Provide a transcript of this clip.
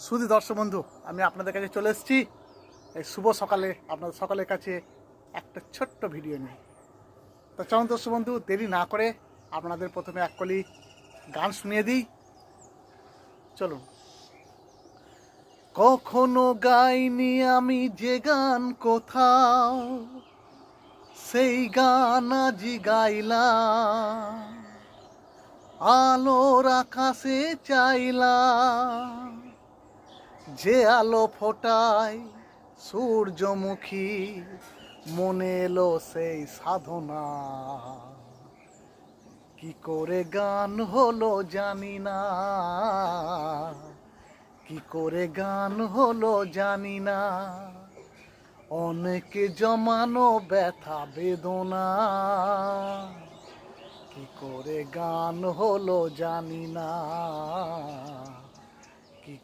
সুধী দর্শক বন্ধু, আমি আপনাদের কাছে চলে এসেছি এই শুভ সকালে আপনাদের সকলের কাছে একটা ছোট্ট ভিডিও নিয়ে। তো চলুন দর্শক বন্ধু, দেরি না করে আপনাদের প্রথমে এক কলি গান শুনিয়ে দিই। চলুন। কখনো গাইনি আমি যে গান কোথাও, সেই গান আজি গাইলাম। আলোর আকাশে চাইলাম, যে আলো ফোটায় সূর্যমুখী, মনে এলো সেই সাধনা। কি করে গান হলো জানি না, কি করে গান হলো জানি না। অনেকে জমানো ব্যথা বেদনা, কি করে গান হলো জানি না, কি